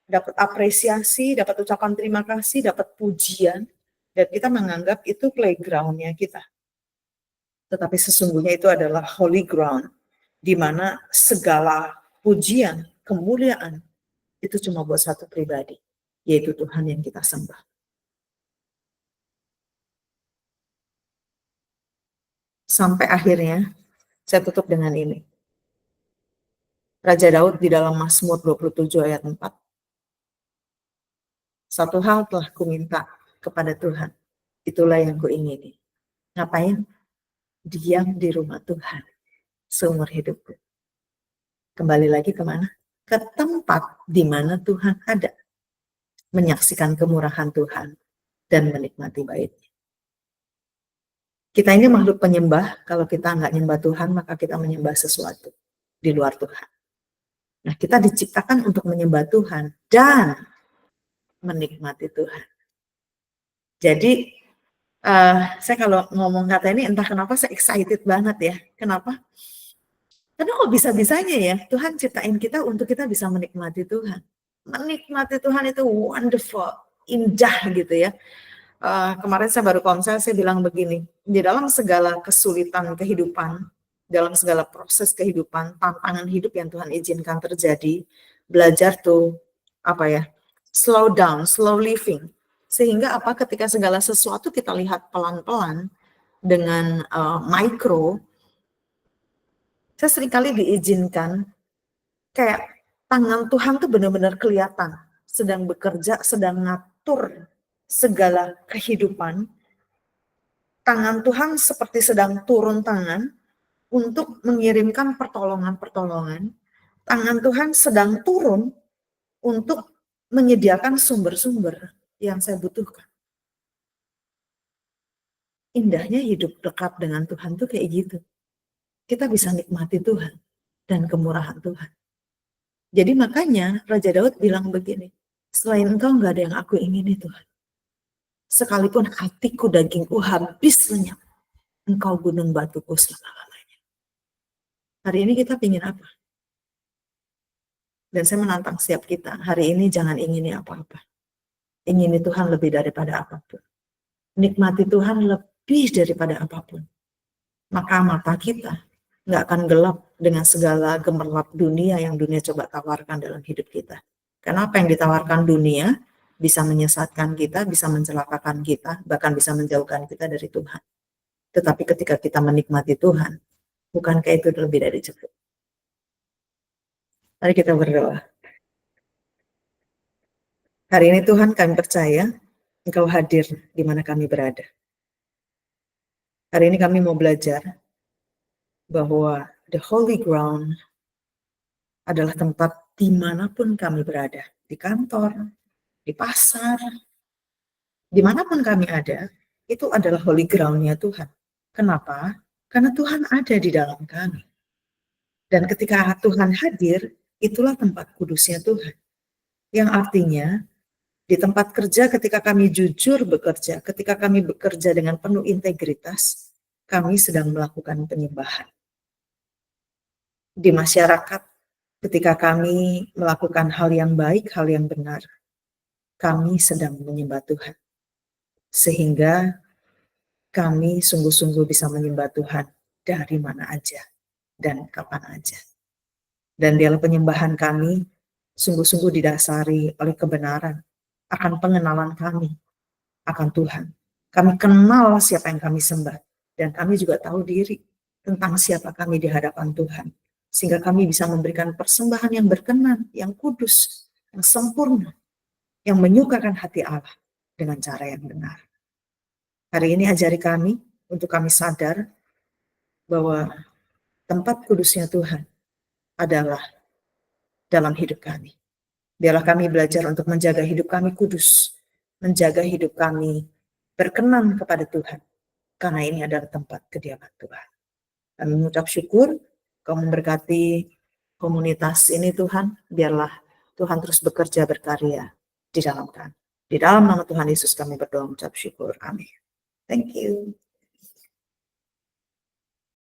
dapat apresiasi, dapat ucapan terima kasih, dapat pujian, dan kita menganggap itu playgroundnya kita. Tetapi sesungguhnya itu adalah holy ground, di mana segala pujian, kemuliaan, itu cuma buat satu pribadi, yaitu Tuhan yang kita sembah. Sampai akhirnya, saya tutup dengan ini. Raja Daud di dalam Mazmur 27 ayat 4. Satu hal telah kuminta kepada Tuhan, itulah yang kuingini. Ngapain? Diam di rumah Tuhan seumur hidupku. Kembali lagi kemana? Ke tempat di mana Tuhan ada. Menyaksikan kemurahan Tuhan dan menikmati baitnya. Kita ini makhluk penyembah, kalau kita nggak nyembah Tuhan, maka kita menyembah sesuatu di luar Tuhan. Nah, kita diciptakan untuk menyembah Tuhan dan menikmati Tuhan. Jadi, saya kalau ngomong kata ini, entah kenapa saya excited banget ya. Kenapa? Karena kok bisa-bisanya ya, Tuhan ciptain kita untuk kita bisa menikmati Tuhan. Menikmati Tuhan itu wonderful, indah gitu ya. Kemarin saya baru konser, saya bilang begini, di dalam segala kesulitan kehidupan, dalam segala proses kehidupan, tantangan hidup yang Tuhan izinkan terjadi, belajar tuh, slow down, slow living. Sehingga ketika segala sesuatu kita lihat pelan-pelan, dengan micro, saya seringkali diizinkan, kayak tangan Tuhan tuh benar-benar kelihatan, sedang bekerja, sedang ngatur segala kehidupan, tangan Tuhan seperti sedang turun tangan untuk mengirimkan pertolongan-pertolongan. Tangan Tuhan sedang turun untuk menyediakan sumber-sumber yang saya butuhkan. Indahnya hidup dekat dengan Tuhan tuh kayak gitu. Kita bisa nikmati Tuhan dan kemurahan Tuhan. Jadi makanya Raja Daud bilang begini, selain Engkau nggak ada yang aku ingini Tuhan. Sekalipun hatiku dagingku habis lenyap, Engkau gunung batuku selama-lamanya. Hari ini kita ingin apa? Dan saya menantang setiap kita, hari ini jangan ingini apa-apa. Ingini Tuhan lebih daripada apapun. Nikmati Tuhan lebih daripada apapun. Maka mata kita nggak akan gelap dengan segala gemerlap dunia yang dunia coba tawarkan dalam hidup kita. Karena apa yang ditawarkan dunia bisa menyesatkan kita, bisa mencelakakan kita, bahkan bisa menjauhkan kita dari Tuhan. Tetapi ketika kita menikmati Tuhan, bukankah itu lebih dari cukup? Mari kita berdoa. Hari ini Tuhan, kami percaya Engkau hadir di mana kami berada. Hari ini kami mau belajar bahwa the holy ground adalah tempat dimanapun kami berada. Di kantor, di pasar, dimanapun kami ada, itu adalah holy ground-nya Tuhan. Kenapa? Karena Tuhan ada di dalam kami. Dan ketika Tuhan hadir, itulah tempat kudusnya Tuhan. Yang artinya, di tempat kerja ketika kami jujur bekerja, ketika kami bekerja dengan penuh integritas, kami sedang melakukan penyembahan. Di masyarakat, ketika kami melakukan hal yang baik, hal yang benar, kami sedang menyembah Tuhan. Sehingga kami sungguh-sungguh bisa menyembah Tuhan dari mana aja dan kapan aja. Dan dalam penyembahan kami sungguh-sungguh didasari oleh kebenaran akan pengenalan kami akan Tuhan. Kami kenal siapa yang kami sembah dan kami juga tahu diri tentang siapa kami di hadapan Tuhan. Sehingga kami bisa memberikan persembahan yang berkenan, yang kudus, yang sempurna, yang menyukakan hati Allah dengan cara yang benar. Hari ini ajari kami untuk kami sadar bahwa tempat kudusnya Tuhan adalah dalam hidup kami. Biarlah kami belajar untuk menjaga hidup kami kudus, menjaga hidup kami berkenan kepada Tuhan, karena ini adalah tempat kediaman Tuhan. Kami mengucap syukur, Kau memberkati komunitas ini Tuhan, biarlah Tuhan terus bekerja berkarya di dalam kami. Di dalam nama Tuhan Yesus kami berdoa mengucap syukur. Amin. Thank you.